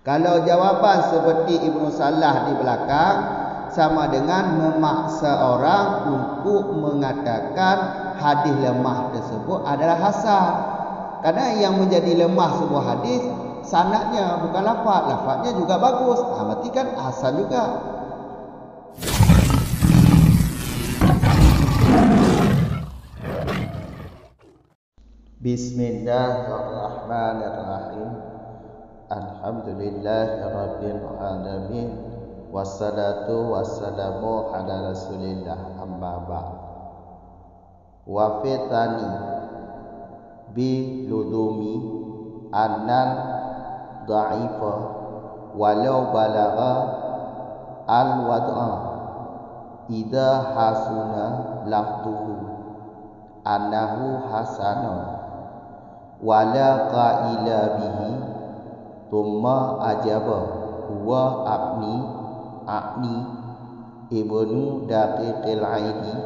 Kalau jawapan seperti Ibnu Salah di belakang, sama dengan memaksa orang untuk mengatakan hadis lemah tersebut adalah hasan. Karena yang menjadi lemah sebuah hadis sanadnya, bukan lafaz. Lafaznya juga bagus. Berarti kan hasan juga. Bismillahirrahmanirrahim. Alhamdulillahirabbil alamin. Wassalatu wassalamu ala Rasulillah, amma ba'd. Wa fitani bi ludumi annal dha'ifa walau balagha al wad'a idza hasuna lafduhu annahu hasanun wala qaila bihi thumma ajaba huwa a'ni ibnu daqiqil aidi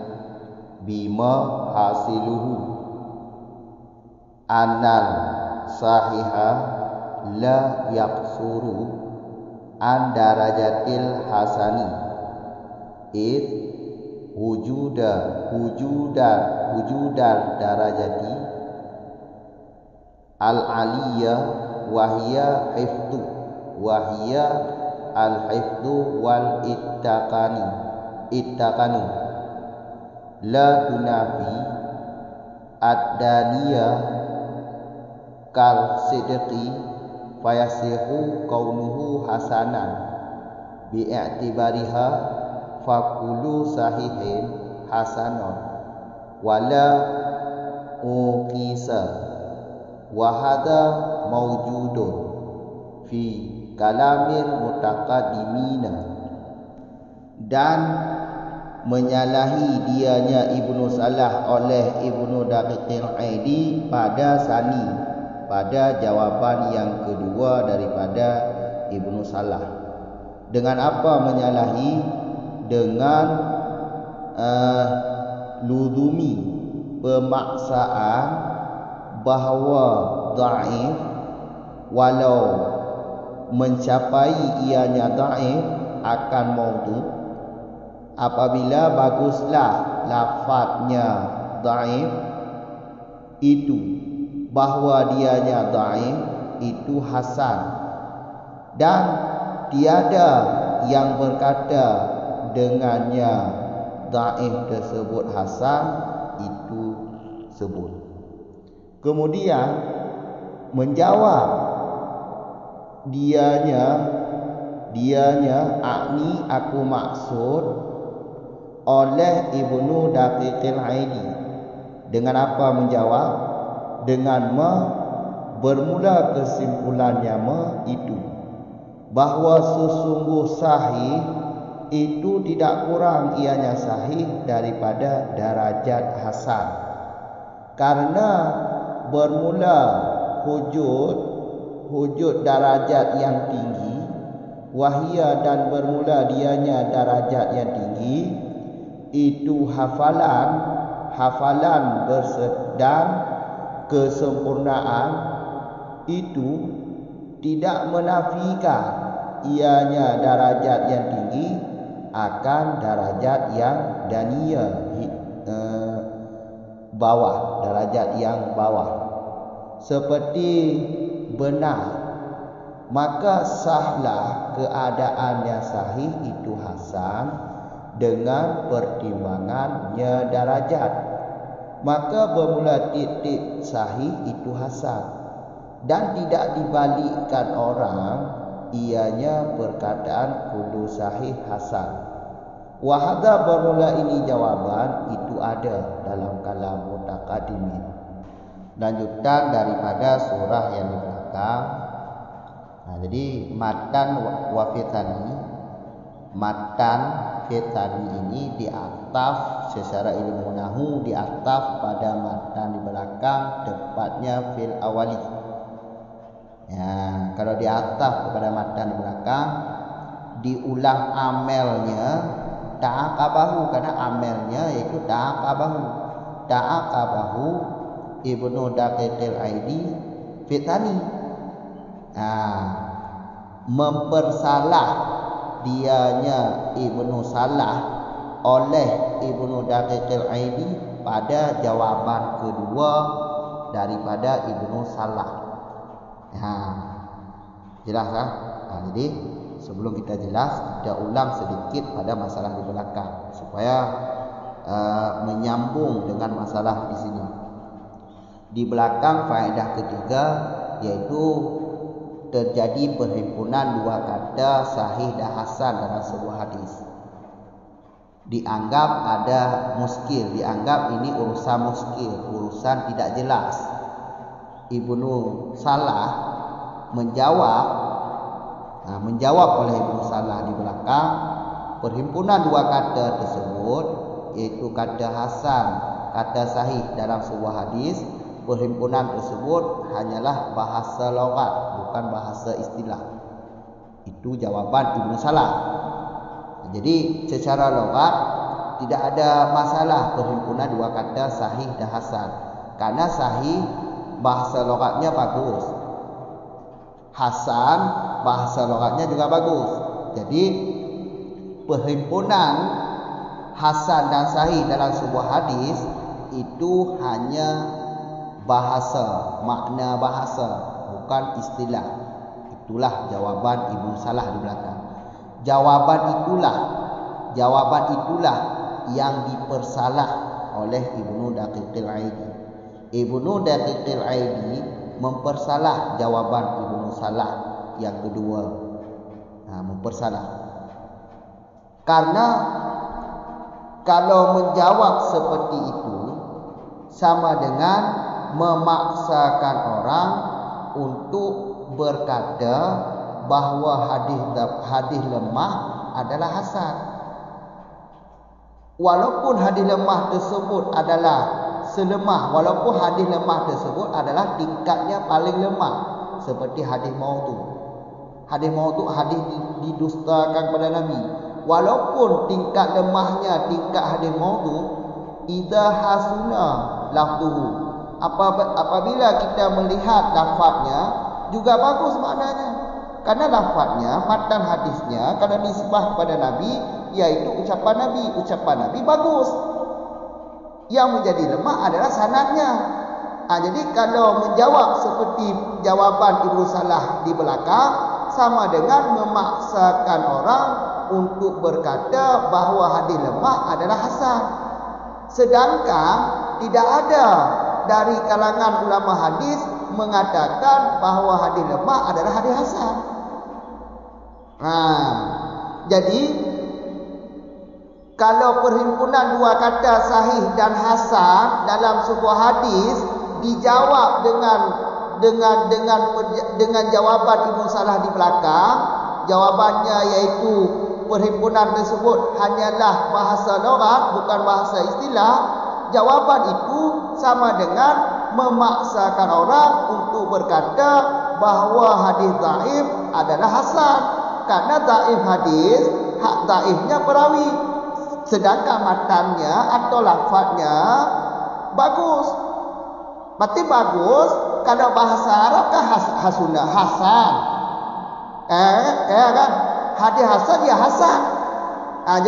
bima hasiluhu anal sahiha la yaqsuru an darajatil hasani if wujudar darajati al aliyah wahya al hifdu wal ittaqanu la tunafi ad-daniya kal sidqi fayasihu kaunuhu hasanan bi'atibariha faqulu sahihin hasanon wala uqisa wa hadha mawjudun fi kalamil mutaqaddimina. Dan menyalahi dianya Ibnu Salah oleh Ibnu Daqiqil Aidi pada jawaban yang kedua daripada Ibnu Salah. Dengan apa menyalahi? Dengan ludumi, pemaksaan bahawa dhaif walau mencapai ianya dhaif akan maudhu. Apabila baguslah lafaznya dhaif itu, bahawa dianya dhaif itu hasan, dan tiada yang berkata dengannya dhaif tersebut hasan itu sebut. Kemudian menjawab dianya akni aku maksud oleh Ibnu Daqiqil Aidi. Dengan apa menjawab? Dengan bermula kesimpulannya itu bahawa sesungguh sahih itu tidak kurang ianya sahih daripada darajat hasan. Karena bermula hujud darajat yang tinggi, wahia dan bermula dianya darajat yang tinggi, itu hafalan dan kesempurnaan itu tidak menafikan ianya darajat yang tinggi akan darajat yang daniyah, bawah, darajat yang bawah. Seperti benar, maka sahlah keadaannya sahih itu hasan dengan pertimbangannya darajat. Maka bermula titik sahih itu hasan, dan tidak dibalikkan orang ianya perkataan kullu sahih hasan. Wahada bermula ini jawaban itu ada dalam kalam mutaqaddimin. Lanjutan daripada surah yang di belakang. Jadi matan fitani ini diataf secara ilmu nahwu, diataf pada matan di belakang, tepatnya fil awali. Ya, kalau diataf kepada matan di belakang, diulang amelnya ta'aqabahu, karena amelnya yaitu ta'aqabahu Ibnu Daqiqil Aidi fitani. mempersalah dianya Ibnu Salah oleh Ibnu Daqiqil Aidi pada jawaban kedua daripada Ibnu Salah. Jelas kan? Jadi sebelum kita jelas, kita ulang sedikit pada masalah di belakang supaya menyambung dengan masalah di sini. Di belakang faedah ketiga yaitu terjadi perhimpunan dua kata sahih dan hasan dalam sebuah hadis. Dianggap ada muskil, dianggap ini urusan muskil, urusan tidak jelas. Ibnu Salah menjawab oleh Ibnu Salah di belakang perhimpunan dua kata tersebut, yaitu kata hasan, kata sahih dalam sebuah hadis. Perhimpunan tersebut hanyalah bahasa loghat, bukan bahasa istilah. Itu jawaban Ibnu Salah. Jadi secara loghat tidak ada masalah perhimpunan dua kata sahih dan hasan, karena sahih bahasa loghatnya bagus, hasan bahasa loghatnya juga bagus. Jadi perhimpunan hasan dan sahih dalam sebuah hadis itu hanya bahasa, makna bahasa, bukan istilah. Itulah jawaban Ibnu Salah di belakang. Jawaban itulah yang dipersalah oleh Ibnu Daqiqil Aidi. Ibnu Daqiqil Aidi mempersalah jawaban Ibnu Salah yang kedua. Mempersalah. Karena kalau menjawab seperti itu sama dengan memaksakan orang untuk berkata bahawa hadis lemah adalah hasan. Walaupun hadis lemah tersebut adalah walaupun hadis lemah tersebut adalah tingkatnya paling lemah, seperti hadis maudhu. Hadis maudhu hadis didustakan kepada Nabi. Walaupun tingkat lemahnya tingkat hadis maudhu, idza hasuna lafzuhu, apabila kita melihat lafaznya juga bagus maknanya. Karena lafaznya, matan hadisnya kalau disebut kepada Nabi, yaitu ucapan Nabi bagus. Yang menjadi lemah adalah sanadnya. Jadi kalau menjawab seperti jawaban Ibnu Salah di belakang, sama dengan memaksakan orang untuk berkata bahawa hadis lemah adalah hasan. Sedangkan tidak ada dari kalangan ulama hadis mengatakan bahawa hadis lemah adalah hadis hasan. Jadi kalau perhimpunan dua kata sahih dan hasan dalam sebuah hadis dijawab dengan jawaban Ibnu Salah di belakang, jawabannya yaitu perhimpunan tersebut hanyalah bahasa loghat, bukan bahasa istilah. Jawaban itu sama dengan memaksakan orang untuk berkata bahawa hadis dhaif adalah hasan, karena dhaif hadis, hak dhaifnya perawi, sedangkan matannya atau lafaznya bagus. Berarti bagus kalau bahasa Arab kan hasunah, hasan. Kan? Hadis hasan ya hasan.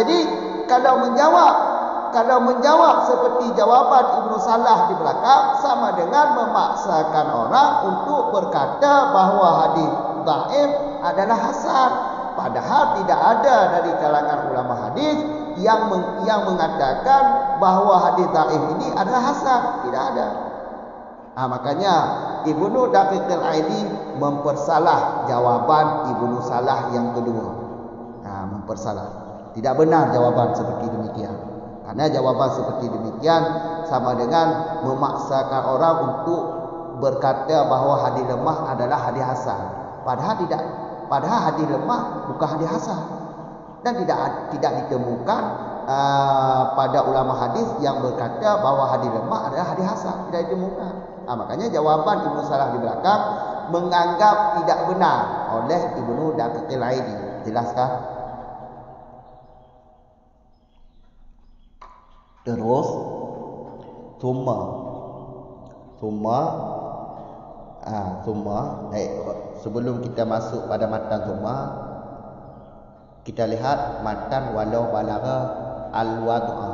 Jadi kalau menjawab seperti jawaban Ibnu Salah di belakang, sama dengan memaksakan orang untuk berkata bahawa hadis dhaif adalah hasan. Padahal tidak ada dari kalangan ulama hadis yang mengatakan bahawa hadis dhaif ini adalah hasan. Tidak ada. Makanya Ibnu Daqiqil Aidi mempersalah jawaban Ibnu Salah yang kedua. Mempersalah. Tidak benar jawaban seperti demikian. Karena jawaban seperti demikian sama dengan memaksakan orang untuk berkata bahawa hadis lemah adalah hadis hasan. Padahal tidak. Padahal hadis lemah bukan hadis hasan. Dan tidak ditemukan pada ulama hadis yang berkata bahawa hadis lemah adalah hadis hasan. Tidak ditemukan. Makanya jawaban Ibnu Salah di belakang menganggap tidak benar oleh Ibnu Daqiqil Aidi. Jelaskan? Terus Thumma Thumma sebelum kita masuk pada matan thumma, kita lihat matan walau balagha al-wad'a,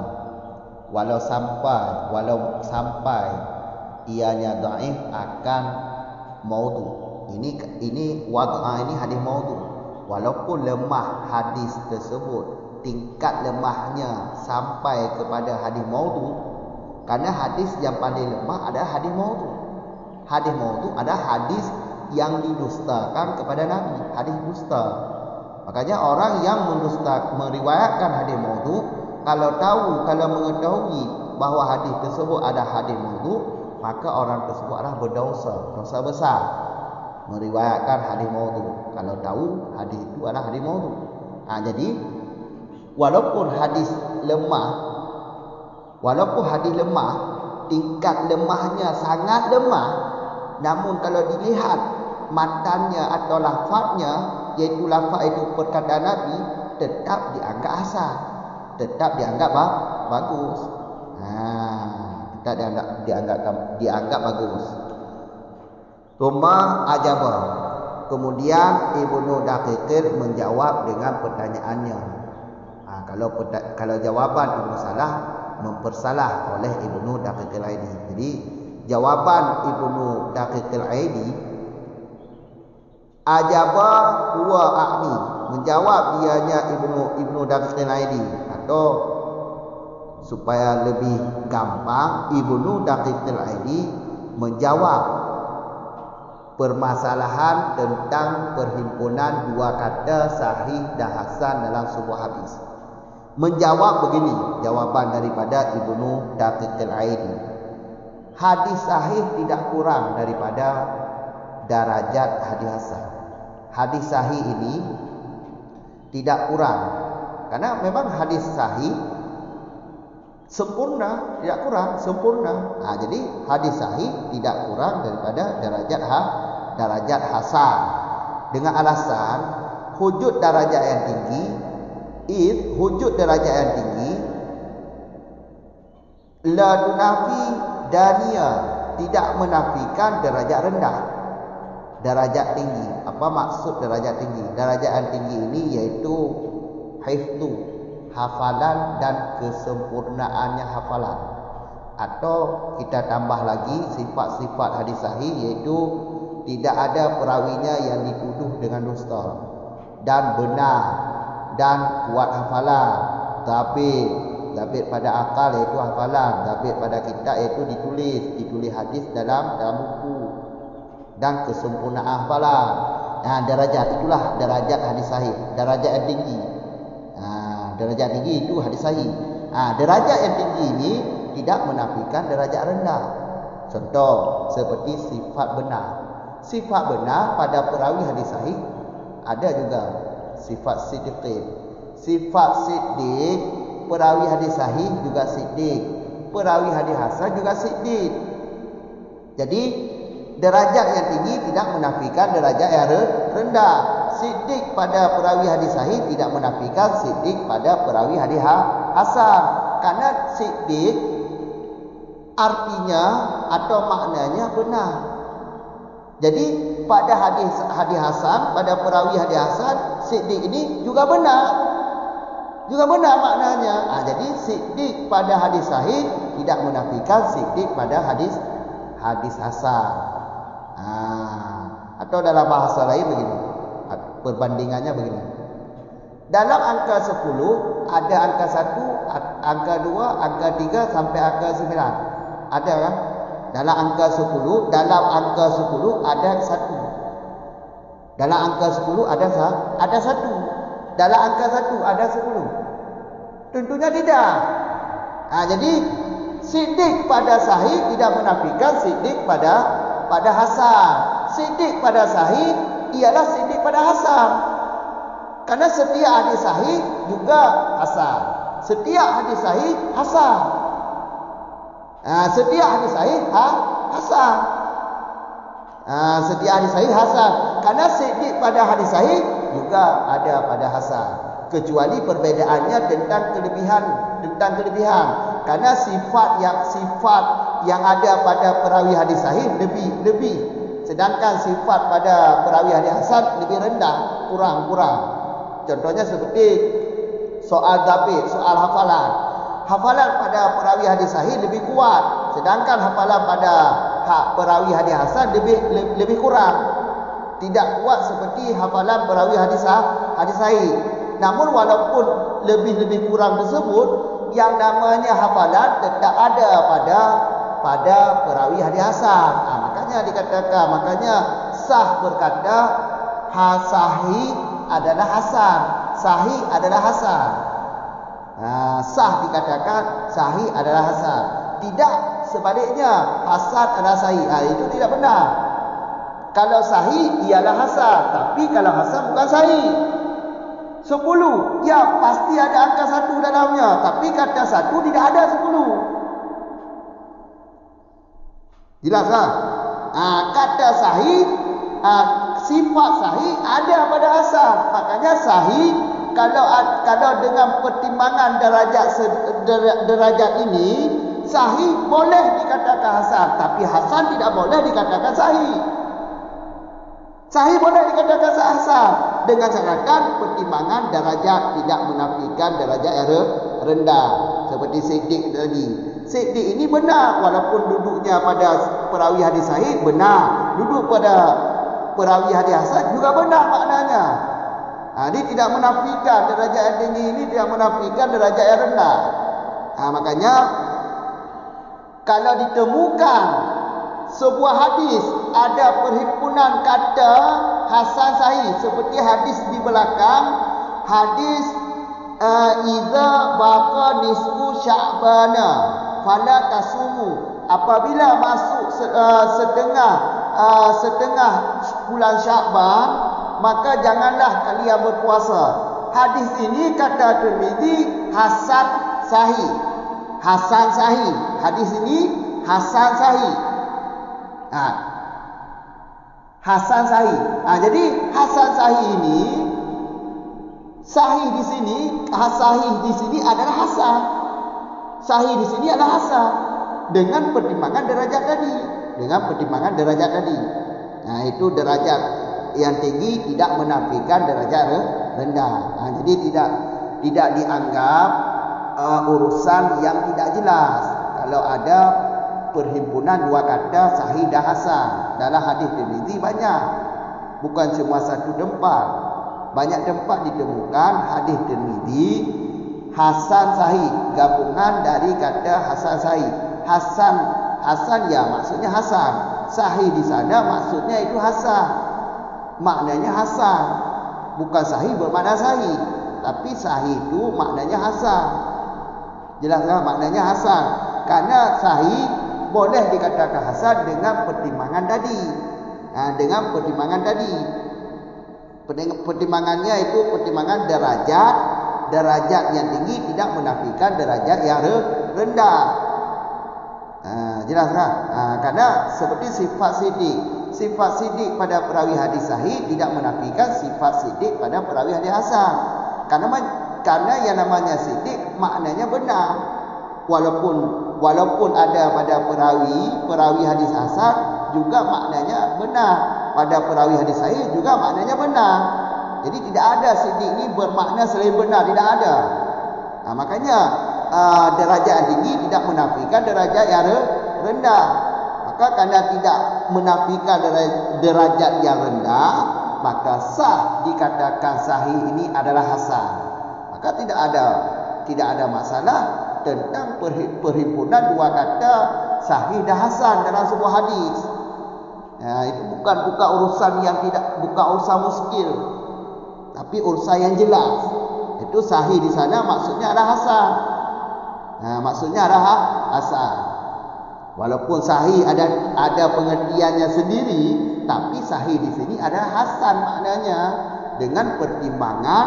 walau sampai ianya dhaif akan maudhu. Ini wad'a, ini hadis maudhu. Walaupun lemah hadis tersebut, tingkat lemahnya sampai kepada hadis maudhu, karena hadis yang paling lemah adalah hadis maudhu. Hadis maudhu adalah hadis yang didustakan kepada Nabi, hadis dusta. Makanya orang yang meriwayatkan hadis maudhu, kalau mengetahui bahawa hadis tersebut ada hadis maudhu, maka orang tersebut adalah berdosa, dosa besar, meriwayatkan hadis maudhu. Kalau tahu hadis itu adalah hadis maudhu. Jadi walaupun hadis lemah, tingkat lemahnya sangat lemah, namun kalau dilihat matannya atau lafaznya, yaitu lafaz itu perkataan Nabi, tetap dianggap hasan, tetap dianggap bagus. Tetap dianggap bagus. Thumma ajaba. Kemudian Ibnu Daqiq menjawab dengan pertanyaannya. Kalau jawaban Ibnu Salah, mempersalah oleh Ibnu Daqiq al-Aidi. Jadi jawaban Ibnu Daqiq al-Aidi, ajaba huwa a'ni, menjawab dianya Ibnu Daqiq al-Aidi, atau supaya lebih gampang, Ibnu Daqiq al-Aidi menjawab permasalahan tentang perhimpunan dua kata sahih dan hasan dalam sebuah hadis. Menjawab begini jawaban daripada Ibnu Daqiq al-Aidi. Hadis sahih tidak kurang daripada darajat hadis hasan. Hadis sahih ini tidak kurang, karena memang hadis sahih sempurna, tidak kurang, sempurna. Jadi hadis sahih tidak kurang daripada darajat hasan, dengan alasan wujud darajat yang tinggi. Wujud darajat yang tinggi la tunafi dania, tidak menafikan darajat rendah. Darajat tinggi, apa maksud darajat tinggi? Darajat yang tinggi ini yaitu hifdzu, hafalan dan kesempurnaannya hafalan. Atau kita tambah lagi sifat-sifat hadis sahih, yaitu tidak ada perawinya yang dituduh dengan dusta, dan benar dan kuat hafalan, tapi pada akal iaitu hafalan, tapi pada kita iaitu ditulis hadis dalam buku, dan kesempurnaan hafalan. Darajat itulah darajat hadis sahih, darajat yang tinggi. Darajat tinggi itu hadis sahih. Darajat yang tinggi ini tidak menafikan darajat rendah. Contoh seperti sifat benar. Sifat benar pada perawi hadis sahih ada juga. Sifat siddiq. Sifat siddiq, perawi hadis sahih juga siddiq, perawi hadis hasan juga siddiq. Jadi darajat yang tinggi tidak menafikan darajat yang rendah. Siddiq pada perawi hadis sahih tidak menafikan siddiq pada perawi hadis hasan. Karena siddiq artinya atau maknanya benar. Jadi pada hadis hasan, pada perawi hadis hasan, siddiq ini juga benar. Juga benar maknanya. Jadi siddiq pada hadis sahih tidak menafikan siddiq pada hadis hasan. Atau dalam bahasa lain begini, perbandingannya begini. Dalam angka 10 ada angka 1, angka 2, angka 3 sampai angka 9. Ada kan? Dalam angka 10, ada 1. Dalam angka 10 ada 1. Dalam angka 1 ada 10. Tentunya tidak. Jadi siddiq pada sahih tidak menafikan siddiq pada hasan. Siddiq pada sahih ialah siddiq pada hasan. Karena setiap hadis sahih juga hasan. Setiap hadis sahih hasan. Setiap hadis sahih hasan. Setiap hadis sahih hasan. Karena siddiq pada hadis sahih juga ada pada hasan. Kecuali perbedaannya tentang kelebihan. Karena sifat yang ada pada perawi hadis sahih lebih. sedangkan sifat pada perawi hadis hasan lebih rendah, kurang. Contohnya seperti soal dhabit, soal hafalan. Hafalan pada perawi hadis sahih lebih kuat, sedangkan hafalan pada perawi hadis hasan lebih kurang. Tidak kuat seperti hafalan perawi hadis sahih. Namun walaupun lebih kurang tersebut, yang namanya hafalan tetap ada pada perawi hadis hasan. Makanya dikatakan, sah berkata sahih adalah hasan, sahih adalah hasan. Sah dikatakan sahih adalah hasan. Tidak sebaliknya, hasan adalah sahih. Itu tidak benar. Kalau sahih ialah hasan, tapi kalau hasan bukan sahih. 10, ya pasti ada angka 1 dalamnya, tapi kata 1 tidak ada 10. Jelas tak? Kata sahih, sifat sahih ada pada hasan. Makanya sahih kalau dengan pertimbangan derajat ini, sahih boleh dikatakan hasan, tapi hasan tidak boleh dikatakan sahih. Sahih boleh dikatakan hasan dengan catatan pertimbangan darajat tidak menafikan darajat yang rendah. Seperti Siddiq tadi. Siddiq ini benar walaupun duduknya pada perawi hadis sahih benar, duduk pada perawi hadis hasan juga benar maknanya. Dia tidak menafikan darajat yang tinggi ini, tidak menafikan darajat yang rendah. Makanya kalau ditemukan sebuah hadis ada perhimpunan kata hasan sahih, seperti hadis di belakang, hadis iza baqa nisfu sya'bana fala tasumu, apabila masuk setengah bulan Sya'ban maka janganlah kalian berpuasa. Hadis ini kata Tirmizi hasan sahih. Hasan sahih. Hadis ini hasan sahih. Hasan sahih. Jadi hasan sahih ini, sahih di sini, sahih di sini adalah hasan. Sahih di sini adalah hasan dengan pertimbangan derajat tadi, itu derajat yang tinggi tidak menafikan derajat rendah. Jadi tidak dianggap urusan yang tidak jelas kalau ada perhimpunan dua kata sahih dan hasan. Dalam hadis Tirmizi banyak, bukan cuma satu tempat, banyak tempat ditemukan hadis Tirmizi hasan sahih, gabungan dari kata hasan sahih. Hasan ya maksudnya hasan, sahih di sana maksudnya itu hasan, maknanya hasan, bukan sahih bermakna sahih, tapi sahih itu maknanya hasan. Jelaslah maknanya hasan, karena sahih boleh dikatakan hasan dengan pertimbangan tadi. Pertimbangannya itu pertimbangan derajat yang tinggi tidak menafikan derajat yang rendah. Jelaslah. Karena seperti sifat siddiq pada perawi hadis sahih tidak menafikan sifat siddiq pada perawi hadis hasan. Karena yang namanya siddiq maknanya benar. Walaupun ada pada perawi hadis hasan juga maknanya benar, pada perawi hadis sahih juga maknanya benar. Jadi tidak ada siddiq ini bermakna selain benar, tidak ada. Makanya derajat yang tinggi tidak menafikan derajat yang rendah. Maka karena tidak menafikan derajat yang rendah, maka sah dikatakan sahih ini adalah hasan. Maka tidak ada masalah tentang perhimpunan dua kata sahih dan hasan dalam sebuah hadis. Itu bukan urusan yang bukan urusan muskil, tapi urusan yang jelas. Itu sahih di sana maksudnya adalah hasan. Walaupun sahih ada pengertiannya sendiri, tapi sahih di sini adalah hasan maknanya dengan pertimbangan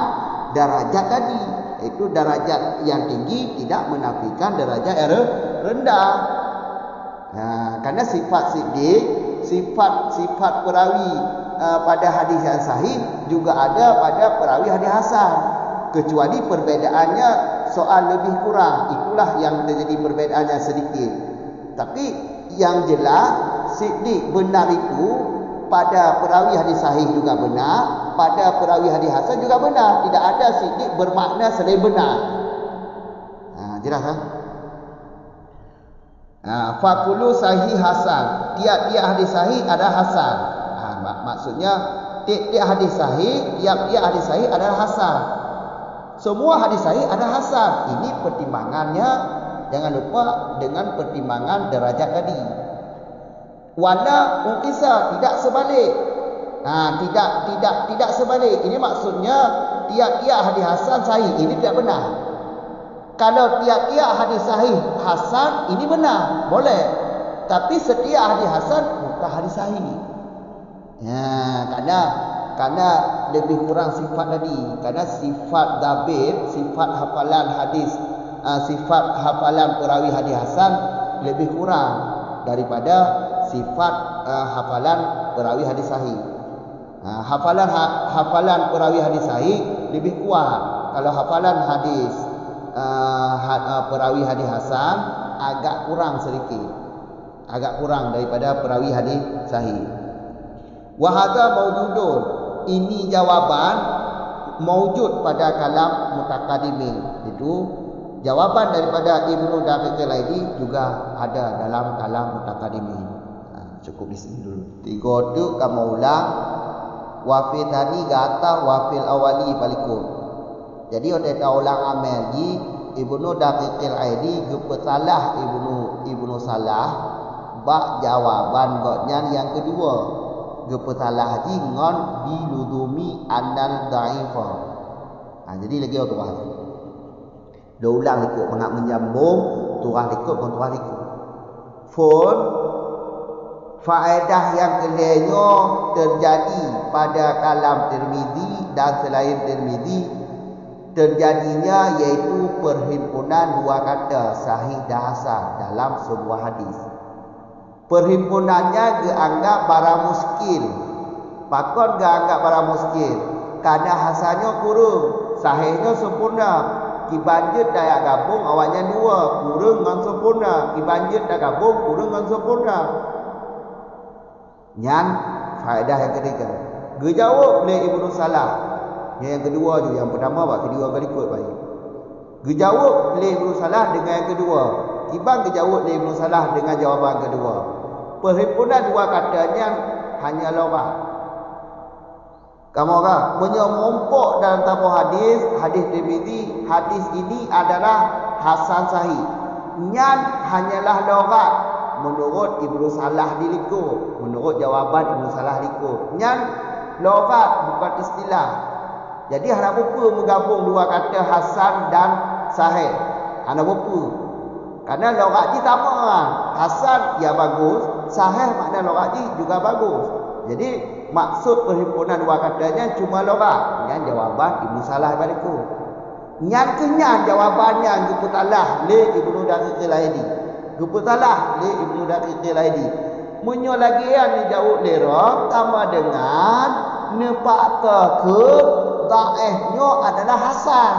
derajat tadi. Itu derajat yang tinggi tidak menafikan derajat yang rendah. Karena sifat siddiq, sifat perawi pada hadis yang sahih juga ada pada perawi hadis hasan. Kecuali perbedaannya soal lebih kurang, itulah yang terjadi perbedaannya sedikit. Tapi yang jelas siddiq benar itu pada perawi hadis sahih juga benar, pada perawi hadis hasan juga benar. Tidak ada sidik bermakna selain benar. Jelas ha? Fakulu sahih hasan. Tiap-tiap hadis sahih ada hasan. Maksudnya tiap-tiap hadis sahih, tiap-tiap hadis sahih adalah hasan. Semua hadis sahih ada hasan. Ini pertimbangannya, jangan lupa dengan pertimbangan derajat tadi. Wala unkisa, tidak sebalik. Tidak sebalik. Ini maksudnya tiap-tiap hadis hasan sahih ini tidak benar. Kalau tiap-tiap hadis sahih hasan ini benar, boleh. Tapi setiap hadis hasan bukan hadis sahih. Karena lebih kurang sifat tadi. Karena sifat dabit, sifat hafalan hadis, sifat hafalan perawi hadis hasan lebih kurang daripada sifat hafalan perawi hadis sahih. Hafalan perawi hadis sahih lebih kuat. Kalau hafalan hadis perawi hadis hasan agak kurang sedikit. Agak kurang daripada perawi hadis sahih. Wa hadza mawjudun. Ini jawaban mawjud pada kalam mutaqaddimin. Itu jawaban daripada Ibnu Daqiq al-Aidi juga ada dalam kalam mutaqaddimin. Cukup di sini dulu. 3 tu kamu ulang wa fi tani gata wa fil awali balikun. Jadi orang dah ulang amal lagi Ibnu Daqiq al-Aidi gepesalah Ibnu Salah bak jawaban gotnya yang kedua. Gepesalah haji ngon biludumi annal dha'ifa. Jadi lagi orang tuan. Dia ulang ikut mengak menyambung, turah ikut dengan turah ikut. Fun faedah yang kelima terjadi pada kalam Tirmizi dan selain Tirmizi terjadinya yaitu perhimpunan dua kata sahih dan hasan dalam sebuah hadis. Perhimpunannya dianggap barang muskil. Pakon dianggap barang muskil karena hasannya kurang, sahihnya sempurna. Kibanjut dah gabung awalnya dua, kurang dengan sempurna. Kibanjut dah gabung kurang dengan sempurna. Nyan faedah yang ketiga. Dijawab oleh Ibnu Salah. Yang kedua tu, yang pertama buat kedua kali ikut baik. Dijawab oleh Ibnu Salah dengan yang kedua. Ibang dijawab oleh Ibnu Salah dengan jawaban kedua. Perhimpunan dua katanya hanya loghat. Kamu kan menyompok dalam tabuh hadis Tirmizi, hadis ini adalah hasan sahih. Nyan hanyalah loghat menurut Ibnu Salah diliku, menurut jawaban Ibnu Salah diliku. Nyan loghat bukan istilah. Jadi harap apa menggabung dua kata hasan dan sahih? Harap apa? Karena loghat ni sama kan. Hasan ya bagus, sahih makna loghat ni juga bagus. Jadi maksud perhimpunan dua katanya cuma loghat. Yang jawaban Ibnu Salah baliku. Yang kenyan jawabannya geputalah le Ibnu Daqiq al-Aidi. Geputalah le Ibnu Daqiq al-Aidi. Munyo lagi yang dijawab lera sama dengan nepakta ke dhaifnya adalah hasan.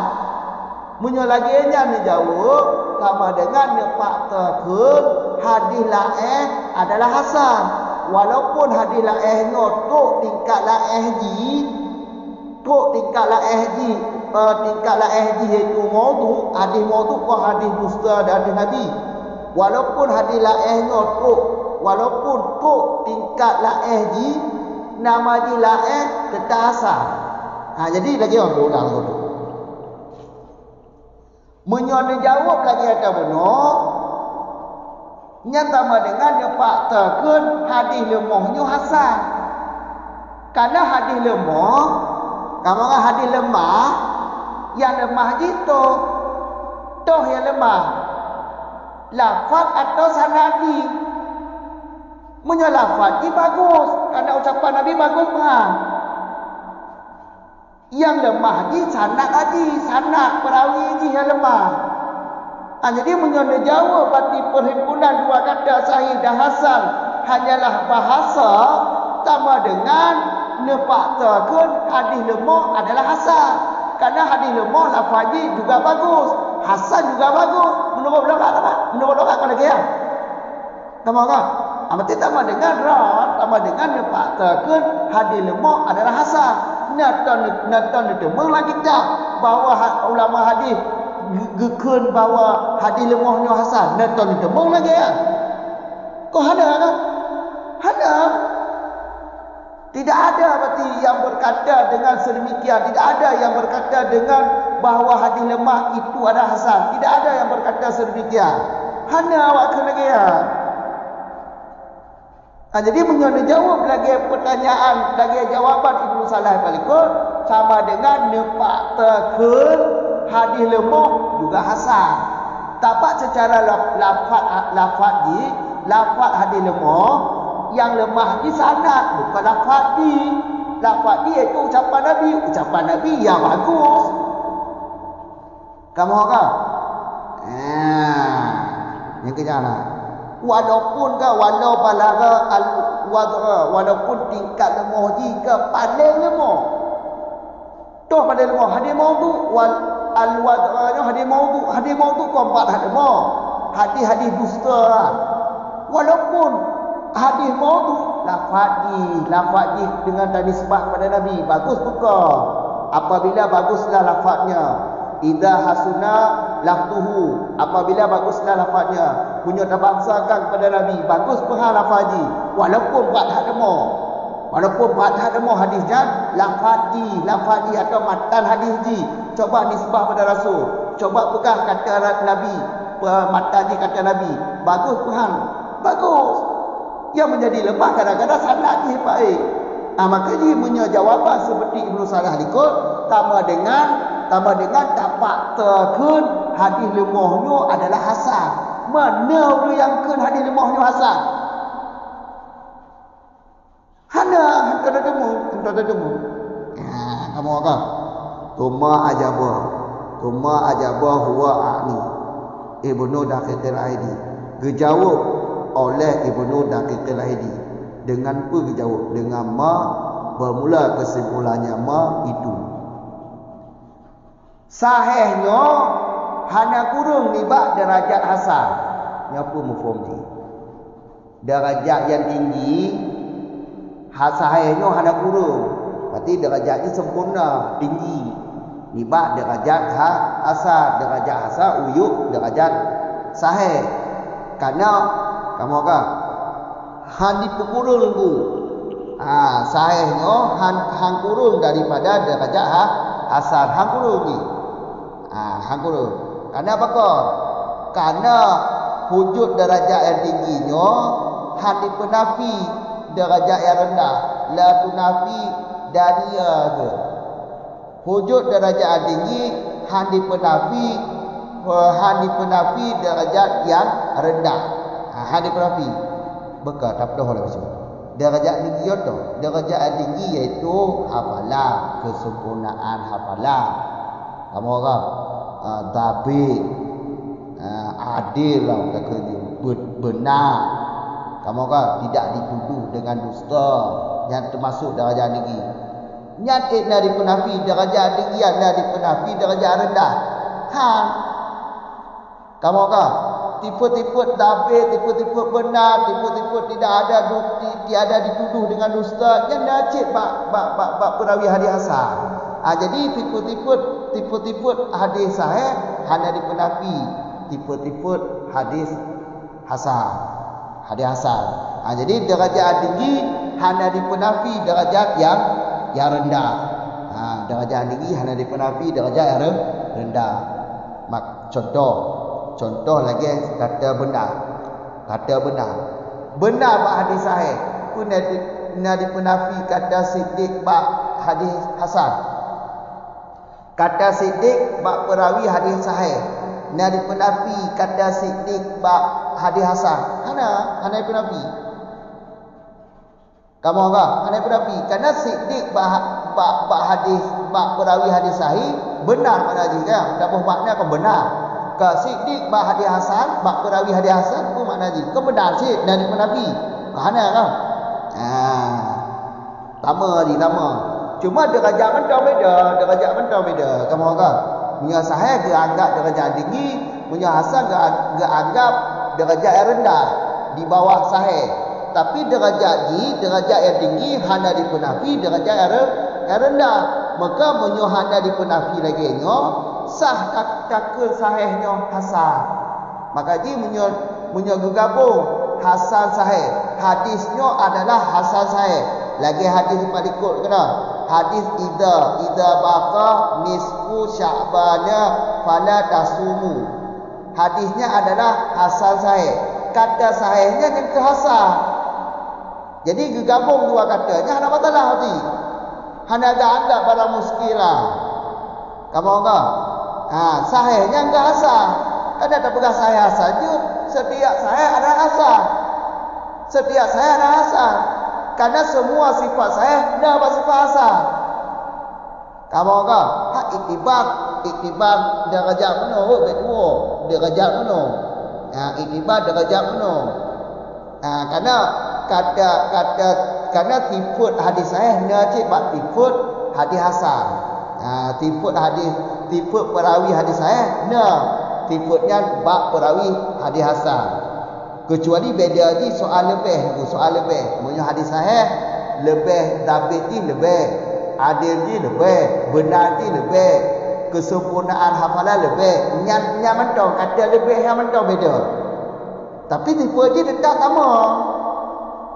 Munyo lagi yang dijawab sama dengan nepakta ke hadis lain adalah hasan. Walaupun hadis lainnya tok tingkat lain tingkat lain itu maudhu, hadis maudhu ke hadis dusta dan hadis nabi. Walaupun hadis lainnya tok, walaupun tok tingkat lain nama di lain tetap hasan. Jadi lagi orang ulang tu. Menyoal jawab lagi ada benar. Nyata dengan yang faktakan hadis lemahnya hasan. Karena hadis lemah, kamu kan hadis lemah, yang lemah itu toh yang lemah. Lafaz atau sanadi. Menyoal lafaz ini bagus, karena ucapan Nabi bagus mah. Yang lemah ni sanad haji, sanad perawi ni yang lemah. Jadi menyoal jawab berarti perhimpunan dua kata sahih dan hasan hanyalah bahasa sama dengan nepaktakan hadis lemah adalah hasan. Karena hadis lemah lafaznya juga bagus, hasan juga bagus. Menurut loghat apa? Menurut loghat apa lagi ya? Kamu kan? Amati sama dengan sama dengan nepaktakan hadis lemah adalah hasan. Natan itu lagi tak bahawa ulama hadis gekun bahawa hadis lemahnya hasan. Natan itu lagi ya. Kau ada kan? Ada. Tidak ada berarti yang berkata dengan sedemikian. Tidak ada yang berkata dengan bahawa hadis lemah itu adalah hasan. Tidak ada yang berkata sedemikian. Hanya awak kena gaya. Jadi menyoal jawab lagi pertanyaan, lagi jawapan Ibnu Salah Balikut sama dengan nepaktakan hadis lemah juga hasan. Tapak secara lafaz hadis lemah, yang lemah di sanad bukan lafaz di. Lafaz di itu ucapan Nabi yang bagus. Kamu kan? Yang kejana. Walaupun walau balagha al-wad'a, walaupun tingkat lemah jika paling lemah. Toh paling lemah hadis maudhu wal al-wad'anya hadis maudhu keempat hadis lemah. Hadis dusta. Walaupun hadis maudhu lafaz dengan nisbah pada Nabi bagus bukan. Apabila baguslah lafaznya. Idza hasuna lafzuhu, apabila baguslah lafaznya, punya terbangsakan kepada Nabi, bagus pahal lafazi, walaupun ba'd hademo hadis jan lafazi atau matan hadis ji, coba nisbah pada Rasul, coba pegang kata Nabi, matan ji kata Nabi, bagus pahal, bagus. Yang menjadi lemah kadang-kadang sanad ji baik. Maka dia punya jawapan seperti Ibnu Salah Likut sama dengan tapak tekun hadis lemahnya adalah hasan. Mana yang kan hadis lemahnya hasan? Hana hantar temu. Kamu apa? Tuma ajabah huwa a'ni. Ibnu Daqiqil Aidi. Dijawab oleh Ibnu Daqiqil Aidi. Dengan apa dijawab? Dengan ma bermula kesimpulannya ma itu. Sahihnya hanya kurung nibak derajat hasan. Apa mafhum ni? Derajat yang tinggi sahihnya hanya kurung. Berarti derajatnya sempurna, tinggi. Nibak derajat hasan, derajat hasan uyuk derajat sahih. Karena kamu apa? Han dipukurung bu. Sahihnya han kurung daripada derajat hasan, han kurung ni. Han kurung. Karena apa kau? Karena wujud derajat yang tingginya han dipenafi derajat yang rendah. La tunafi dariya ke. Wujud derajat yang tinggi han dipenafi derajat yang rendah. Han dipenafi. Bekal tak perlu oleh macam. Derajat tinggi itu, derajat tinggi iaitu hafalan, kesempurnaan hafalan. Kamu orang dabit, adil lah kata dia, benar. Kamu orang tidak dituduh dengan dusta, yang termasuk derajat tinggi. Nyat nak dipenafi derajat tinggi, nak dipenafi derajat rendah. Kamu orang tipu-tipu dabit, tipu-tipu benar, tipu-tipu tidak dituduh dengan dusta, yang najib bak perawi hadis hasan. Jadi tipu-tipu hadis sahih hanya dipenafi, tipu-tipu hadis hasan. Jadi derajat tinggi hanya dipenafi derajat yang rendah. Derajat tinggi hanya dipenafi derajat yang rendah. Contoh lagi kata benar. Benar bak hadis sahih pun nak dipenafi kata siddiq bak hadis hasan. Kata siddiq bak perawi hadis sahih nak dipenafi kata siddiq bak hadis hasan. Hana dipenafi. Kamu apa? Hana dipenafi. Karena siddiq bak hadis bak perawi hadis sahih benar mana ji kan? Dapat makna kan benar. Ka siddiq bak hadis hasan, bak perawi hadis hasan apa makna ji? Kebenar sih dan dipenafi. Hana kan? Tama. Cuma derajat mentau beda. Kamu kan? Punya sahih dia anggap derajat tinggi, punya hasan dia anggap derajat yang rendah di bawah sahih. Tapi derajat yang tinggi hana dipenafi derajat yang rendah. Maka menyo hana dipenafi lagi nyo sah takul sahihnya hasan. Maka ji menyo gegabung hasan sahih. Hadisnya adalah hasan sahih. Lagi hadis palikut kena. Hadis idza baqa nisfu sya'bana fala tasumu. Hadisnya adalah hasan sahih. Kata sahihnya yang ke hasan. Jadi gegabung dua katanya hana masalah hati. Hana agak pada muskilah. Kamu enggak? Sahihnya enggak hasan. Kan ada pegang sahih hasan je. Setiap sahih ada hasan. Setiap sahih ada hasan. Karena semua sifat sahih dah bersifat hasan. Kamu enggak? Iktibar derajat mana? Kedua derajat mana? Iktibar derajat mana? Karena tifut hadis sahih najib bak tifut hadis hasan. Tifut perawi hadis sahih tifutnya bak perawi hadis hasan. Kecuali beda di soal lebih. Punya hadis sahih lebih dabit di lebih, adil di lebih, benar di lebih, kesempurnaan hafalan lebih. Yang mentong kata lebih yang mentong beda. Tapi tipu je tetap sama.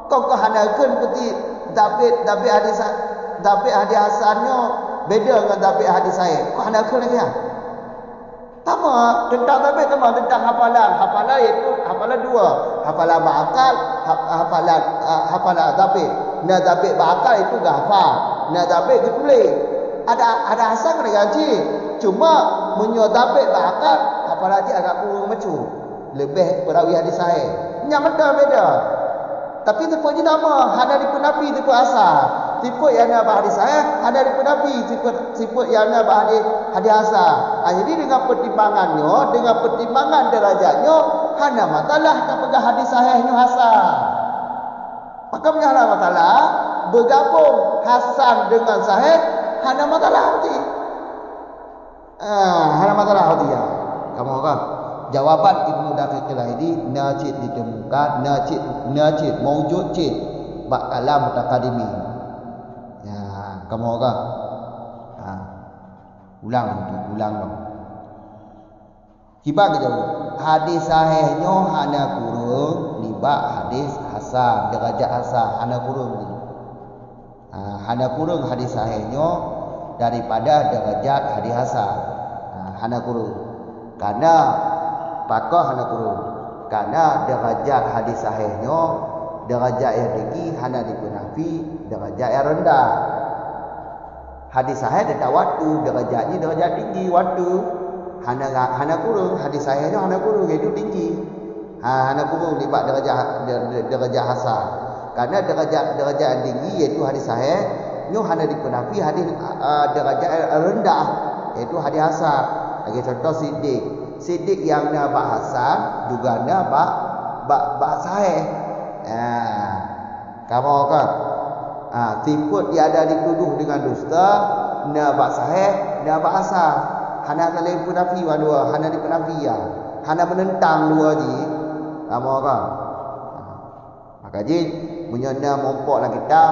Kau kehanakan seperti David hadis hasannya beda dengan David hadis sahih. Kau hanakan lagi ya? Sama, tentang David sama tentang hafalan. Hafalan itu hafalan dua. Hafalan berakal, hafalan David. Nah David berakal itu dah hafal. Nah David ditulis. Ada hasan kena gaji. Cuma menyo David berakal, hafalan dia agak kurang macam. Lebih perawi hadis sahih. Yang beda. Tapi tipu je nama, hana dipenafi tipu asal. Tipu yang nak hadis sahih, hana dipenafi tipu yang nak hadis asal. Jadi dengan pertimbangan derajatnya, hana masalah tak pegang hadis sahihnya hasan. Maka punya hana masalah bergabung hasan dengan sahih, hana masalah hati. Hana masalah hati ya. Kamu kan? Jawaban Ibnu Daqiq al-Aidi najid ditemukan, najid mawjud cid bak kalam mutaqaddimin. Ya, kamu kan? Ulang dong. Kibar ke jauh. Hadis sahihnya hana kurung libak hadis hasan, derajat hasan hana kurung gitu. Hana kurung hadis sahihnya daripada derajat hadis hasan. Hana kurung. Karena pakah hana kurung. Karena derajat hadis sahihnya derajat yang tinggi hana dipenafi derajat yang rendah. Hadis sahih dekat waktu derajatnya derajat tinggi waktu hana kurung. Hadis sahihnya hana kurung itu tinggi. Hana kurung libat derajat hasan. Karena derajat yang tinggi iaitu hadis sahih nyo hana dipenafi hadis derajat rendah iaitu hadis hasan. Lagi contoh Siddiq yang na bak hasan juga na bak sahih. Kamu kan? Sifat dia ada dituduh dengan dusta, na bak sahih, na bak hasan. Hana saling penafi dua, hana dipenafi ya. Hana menentang dua ji. Kamu kan? Maka ji menyana mompok lah kita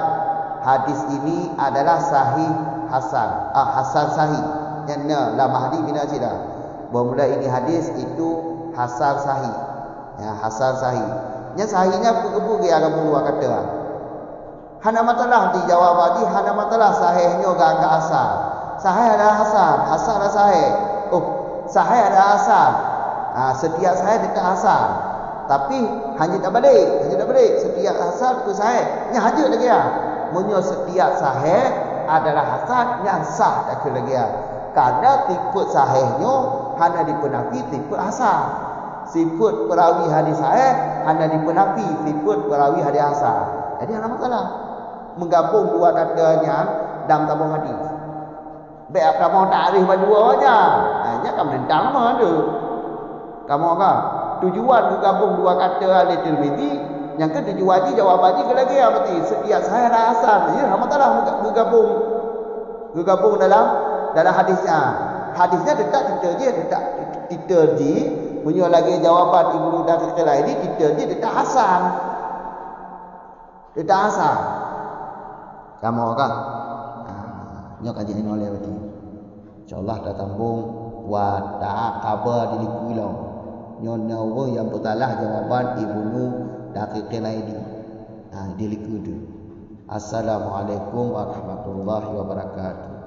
hadis ini adalah sahih hasan. Hasan sahih. Yang na la mahdi bin Azidah. Bermula ini hadis itu hasan sahih. Ya, hasan sahih. Yang sahihnya buku dia akan dua kata. Hana matalah dijawab lagi, hana matalah sahihnya gak asal. Sahih ada hasan, hasan ada sahih. Sahih ada hasan. Setiap sahih dekat hasan. Tapi hanya tak balik. Setiap hasan tu sahih. Yang hajut lagi ya. Menyo setiap sahih adalah hasan yang sah tak lagi ya. Karena tiput sahihnya hana dipenafi tiput hasan. Sifat perawi hadis sahih hana dipenafi sifat perawi hadis hasan. Jadi ada masalah. Menggabung dua katanya dalam tabung hadis. Baik kamu takrif dua-duanya. Hanya kamu menentang mana tu? Kamu kan tujuan menggabung dua kata ahli Tirmizi, yang ke tujuan jawapan ke lagi berarti setiap sahih dan hasan. Ya, masalah bergabung dalam hadisnya. Hadisnya dekat diterji punya lagi jawapan Ibnu Daqiq al-Aidi diterji dekat hasan. Dia tak asal. Kamu kan? Nyo kaji ini oleh berarti. InsyaAllah dah tambung wa dah khabar di kuilo. Nyo nawo yang bertalah jawaban Ibnu Daqiqil Aidi. Di liku tu. Assalamualaikum warahmatullahi wabarakatuh.